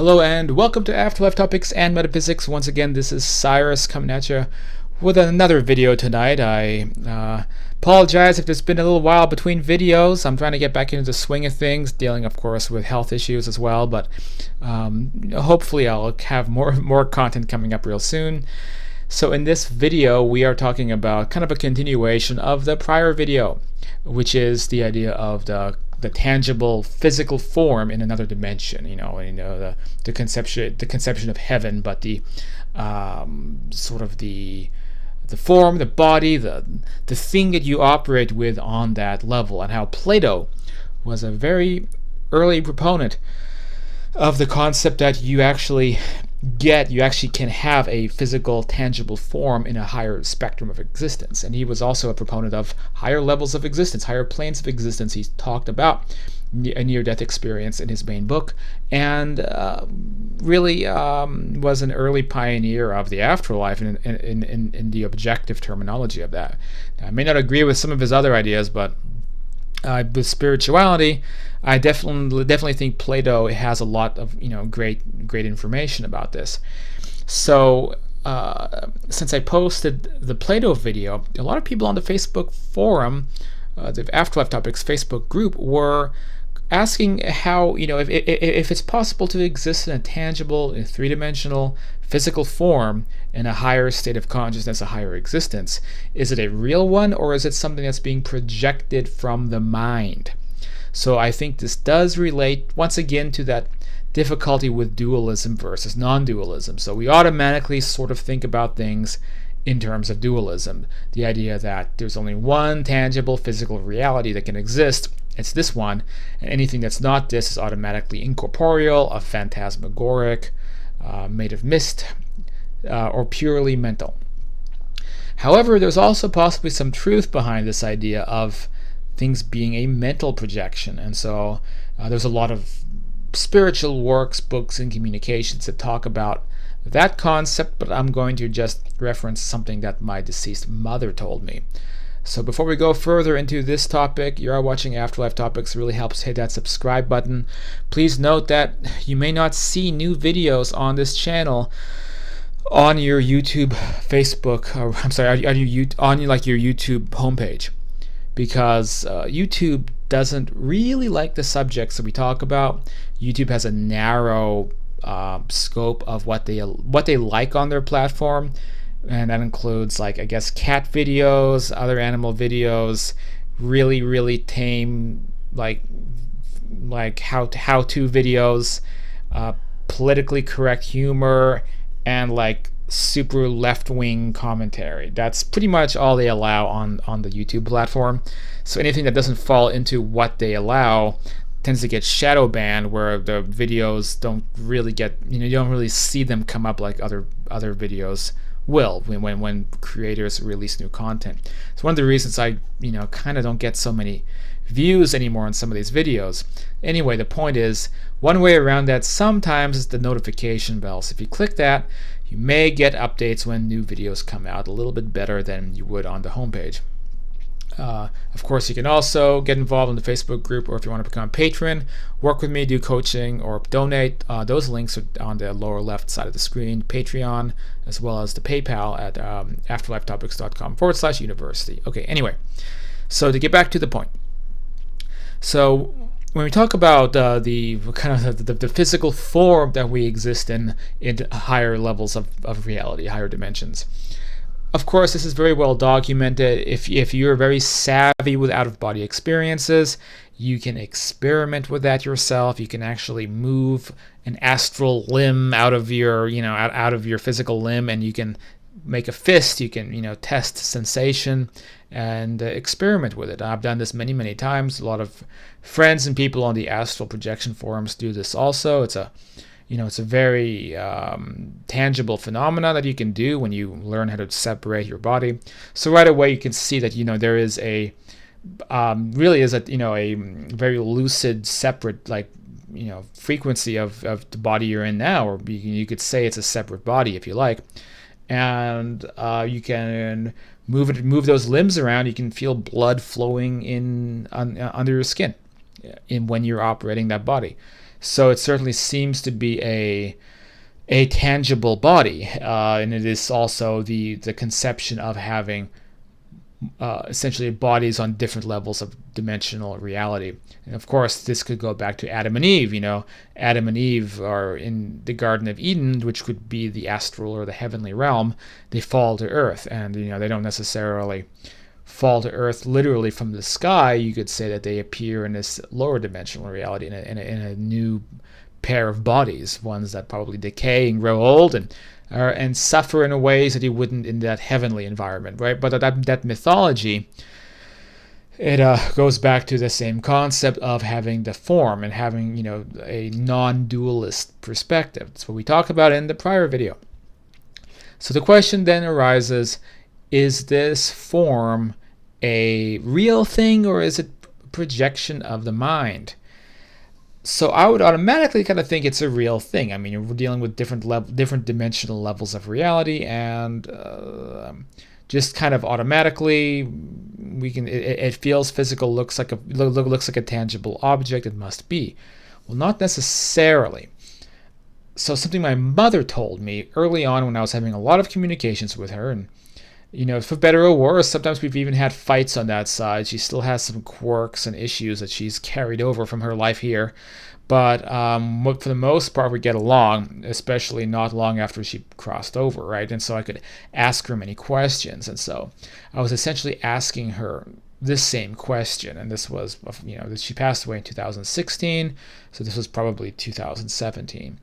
Hello and welcome to Afterlife Topics and Metaphysics. Once again, this is Cyrus coming at you with another video tonight. I apologize if there's been a little while between videos. I'm trying to get back into the swing of things, dealing of course with health issues as well, but hopefully I'll have more content coming up real soon. So in this video, we are talking about kind of a continuation of the prior video, which is the idea of the tangible physical form in another dimension. The conception of heaven, but the sort of the form, the body, the thing that you operate with on that level, and how Plato was a very early proponent of the concept that you actually can have a physical, tangible form in a higher spectrum of existence. And he was also a proponent of higher levels of existence, higher planes of existence. He talked about a near-death experience in his main book, and really was an early pioneer of the afterlife in the objective terminology of that. Now, I may not agree with some of his other ideas, but with spirituality, I definitely think Plato has a lot of great information about this. So since I posted the Plato video, a lot of people on the Facebook forum, the Afterlife Topics Facebook group, were asking how if it's possible to exist in a tangible, three-dimensional physical form in a higher state of consciousness, a higher existence. Is it a real one, or is it something that's being projected from the mind? So I think this does relate once again to that difficulty with dualism versus non-dualism. So we automatically sort of think about things in terms of dualism, the idea that there's only one tangible physical reality that can exist. It's this one, and anything that's not this is automatically incorporeal, a phantasmagoric, made of mist, or purely mental. However, there's also possibly some truth behind this idea of things being a mental projection, and so there's a lot of spiritual works, books, and communications that talk about that concept, but I'm going to just reference something that my deceased mother told me. So before we go further into this topic, you are watching Afterlife Topics. It really helps hit that subscribe button. Please note that you may not see new videos on this channel on your YouTube, Facebook, or I'm sorry, on your YouTube homepage, because YouTube doesn't really like the subjects that we talk about. YouTube has a narrow scope of what they like on their platform. And that includes, like, I guess, cat videos, other animal videos, really, really tame, like how-to videos, politically correct humor, and like super left-wing commentary. That's pretty much all they allow on the YouTube platform. So anything that doesn't fall into what they allow tends to get shadow banned, where the videos don't really get, you don't really see them come up like other videos will when creators release new content. It's one of the reasons I kind of don't get so many views anymore on some of these videos. Anyway, the point is, one way around that sometimes is the notification bell. So if you click that, you may get updates when new videos come out a little bit better than you would on the homepage. Of course, you can also get involved in the Facebook group, or if you want to become a patron, work with me, do coaching, or donate. Those links are on the lower left side of the screen. Patreon, as well as the PayPal at afterlifetopics.com/university. Okay, anyway, so to get back to the point. So when we talk about the kind of the physical form that we exist in higher levels of reality, higher dimensions, of course, this is very well documented. If you're very savvy with out-of-body experiences, you can experiment with that yourself. You can actually move an astral limb out of your physical limb, and you can make a fist. You can test sensation and experiment with it. I've done this many times. A lot of friends and people on the astral projection forums do this also. It's a very tangible phenomena that you can do when you learn how to separate your body. So right away you can see that there is a really is a very lucid, separate frequency of the body you're in now, or you could say it's a separate body if you like, and you can move those limbs around. You can feel blood flowing under your skin when you're operating that body. So it certainly seems to be a tangible body, and it is also the conception of having essentially bodies on different levels of dimensional reality. And of course, this could go back to Adam and Eve. Adam and Eve are in the Garden of Eden, which could be the astral or the heavenly realm. They fall to Earth, and they don't necessarily fall to Earth literally from the sky. You could say that they appear in this lower dimensional reality in a new pair of bodies, ones that probably decay and grow old and suffer in ways that you wouldn't in that heavenly environment, right? But that mythology, it goes back to the same concept of having the form and having a non-dualist perspective. That's what we talked about in the prior video. So the question then arises: is this form a real thing, or is it a projection of the mind? So I would automatically kind of think it's a real thing. I mean, we're dealing with different dimensional levels of reality, and just kind of automatically, it feels physical, looks like a tangible object. It must be. Well, not necessarily. So something my mother told me early on when I was having a lot of communications with her, and for better or worse, sometimes we've even had fights on that side. She still has some quirks and issues that she's carried over from her life here. But for the most part, we get along, especially not long after she crossed over, right? And so I could ask her many questions. And so I was essentially asking her this same question. And this was, she passed away in 2016. So this was probably 2017.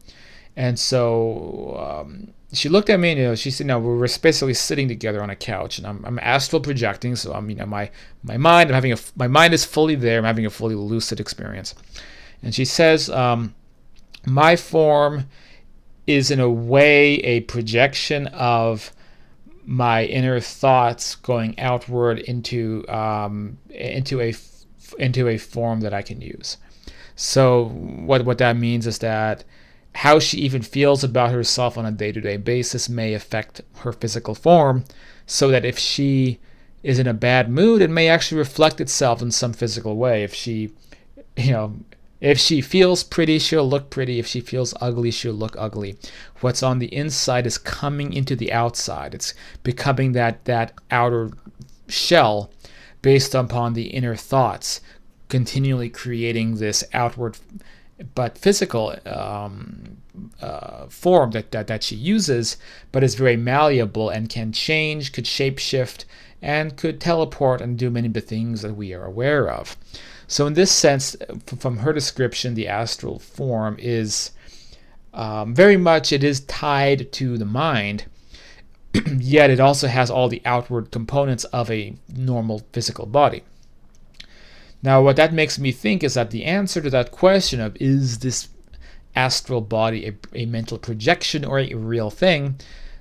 And so she looked at me, and she said, "No, we were basically sitting together on a couch, and I'm astral projecting. So my mind is fully there. I'm having a fully lucid experience." And she says, "My form is in a way a projection of my inner thoughts going outward into a form that I can use." So what that means is that how she even feels about herself on a day-to-day basis may affect her physical form, so that if she is in a bad mood, it may actually reflect itself in some physical way. If she feels pretty, she'll look pretty. If she feels ugly, she'll look ugly. What's on the inside is coming into the outside. It's becoming that outer shell based upon the inner thoughts, continually creating this outward but physical form that she uses, but is very malleable and can change, could shapeshift, and could teleport and do many of the things that we are aware of. So in this sense, from her description, the astral form is very much, it is tied to the mind, yet it also has all the outward components of a normal physical body. Now, what that makes me think is that the answer to that question of is this astral body a mental projection or a real thing,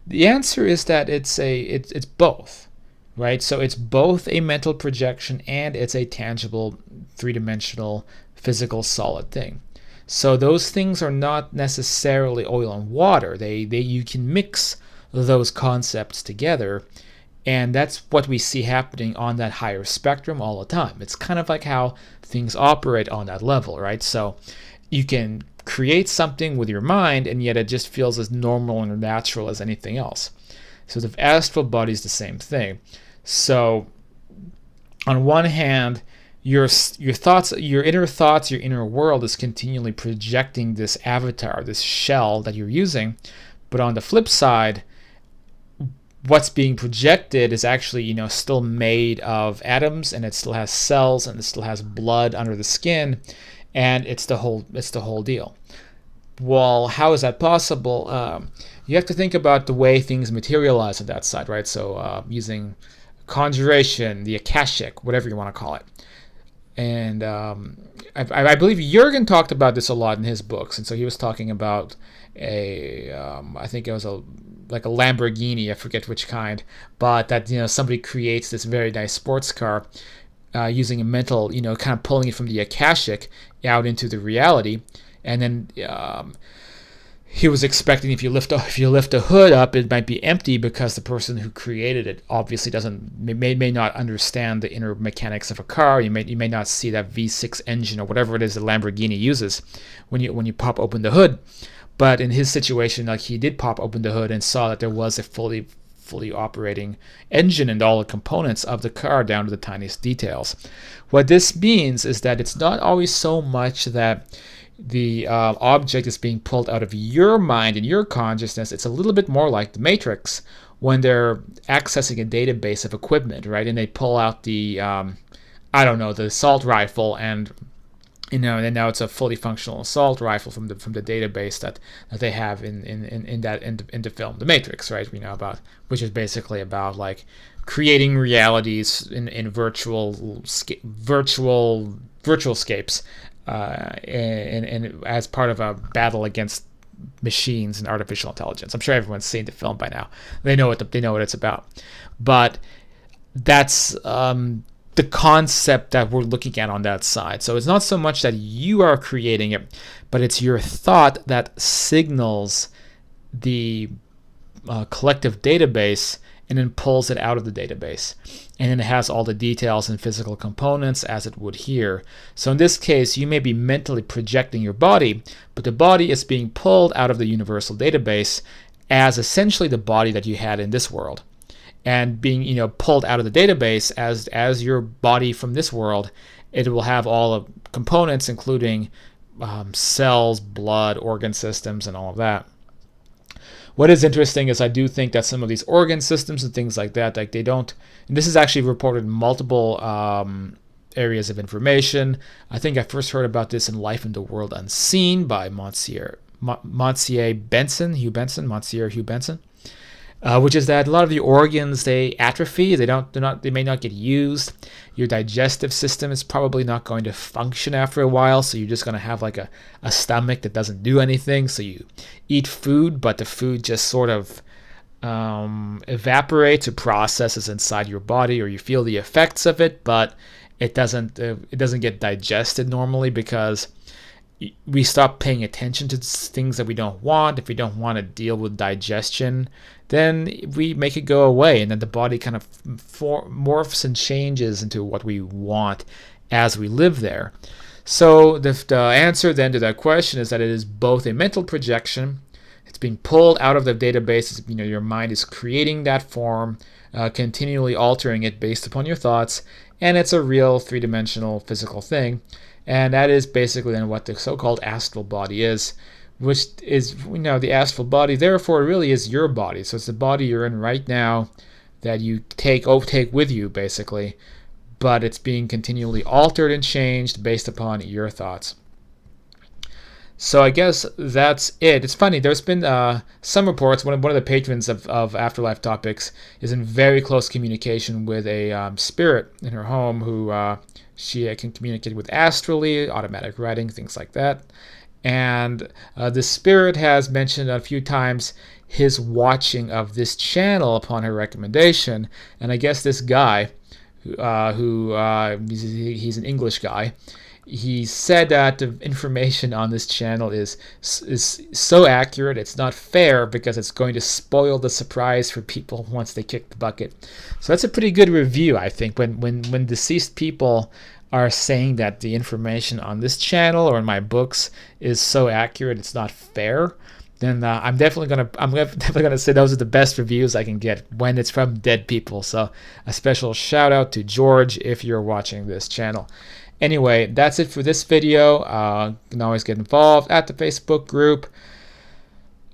the answer is that it's both, right? So it's both a mental projection and it's a tangible, three-dimensional, physical, solid thing. So those things are not necessarily oil and water. You can mix those concepts together. And that's what we see happening on that higher spectrum all the time. It's kind of like how things operate on that level, right? So you can create something with your mind, and yet it just feels as normal and natural as anything else. So the astral body is the same thing. So on one hand, your thoughts, your inner thoughts, your inner world is continually projecting this avatar, this shell that you're using. But on the flip side, what's being projected is actually, still made of atoms, and it still has cells, and it still has blood under the skin, and it's the whole deal. Well, how is that possible? You have to think about the way things materialize on that side, right? So using conjuration, the Akashic, whatever you want to call it. And I believe Jürgen talked about this a lot in his books, and so he was talking about I think it was like a Lamborghini, I forget which kind, but that somebody creates this very nice sports car using a mental, kind of pulling it from the Akashic out into the reality, and then he was expecting if you lift the hood up, it might be empty because the person who created it obviously may not understand the inner mechanics of a car. You may not see that V6 engine or whatever it is that Lamborghini uses when you pop open the hood. But in his situation, like, he did pop open the hood and saw that there was a fully operating engine and all the components of the car down to the tiniest details. What this means is that it's not always so much that the object is being pulled out of your mind and your consciousness. It's a little bit more like the Matrix when they're accessing a database of equipment, right? And they pull out the the assault rifle, and and now it's a fully functional assault rifle from the database that they have in the film The Matrix, right? Which is basically about like creating realities in virtual-scapes. And as part of a battle against machines and artificial intelligence. I'm sure everyone's seen the film by now. They know what it's about. But that's the concept that we're looking at on that side. So it's not so much that you are creating it, but it's your thought that signals the collective database and then pulls it out of the database. And then it has all the details and physical components as it would here. So in this case, you may be mentally projecting your body, but the body is being pulled out of the universal database as essentially the body that you had in this world. And being pulled out of the database as your body from this world, it will have all the components, including cells, blood, organ systems, and all of that. What is interesting is I do think that some of these organ systems and things like that, like they don't, and this is actually reported in multiple areas of information. I think I first heard about this in Life in the World Unseen by Monsieur Hugh Benson, which is that a lot of the organs, they atrophy. They may not get used. Your digestive system is probably not going to function after a while, so you're just going to have like a stomach that doesn't do anything. So you eat food, but the food just sort of evaporates or processes inside your body, or you feel the effects of it, but it doesn't get digested normally because we stop paying attention to things that we don't want. If we don't want to deal with digestion, then we make it go away, and then the body kind of morphs and changes into what we want as we live there. So the answer then to that question is that it is both a mental projection. It's being pulled out of the database. Your mind is creating that form, continually altering it based upon your thoughts, and it's a real three-dimensional physical thing. And that is basically then what the so-called astral body is, which is, the astral body, therefore it really is your body. So it's the body you're in right now that you take with you, basically, but it's being continually altered and changed based upon your thoughts. So I guess that's it. It's funny, there's been some reports. One of the patrons of Afterlife Topics is in very close communication with a spirit in her home who she can communicate with astrally, automatic writing, things like that. And the spirit has mentioned a few times his watching of this channel upon her recommendation. And I guess this guy, he's an English guy, he said that the information on this channel is so accurate, it's not fair because it's going to spoil the surprise for people once they kick the bucket. So that's a pretty good review, I think, when deceased people are saying that the information on this channel or in my books is so accurate it's not fair. Then I'm definitely gonna say those are the best reviews I can get when it's from dead people. So a special shout out to George if you're watching this channel. Anyway, that's it for this video. You can always get involved at the Facebook group.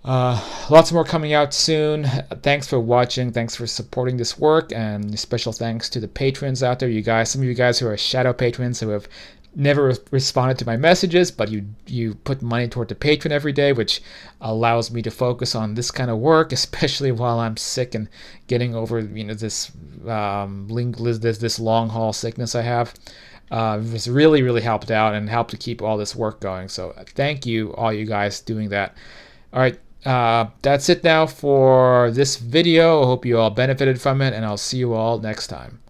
Lots more coming out soon. Thanks for watching. Thanks for supporting this work, and special thanks to the patrons out there. You guys, some of you guys who are shadow patrons who have never responded to my messages, but you put money toward the patron every day, which allows me to focus on this kind of work, especially while I'm sick and getting over this long haul sickness I have. It's really helped out and helped to keep all this work going. So thank you, all you guys doing that. All right, that's it now for this video. I hope you all benefited from it, and I'll see you all next time.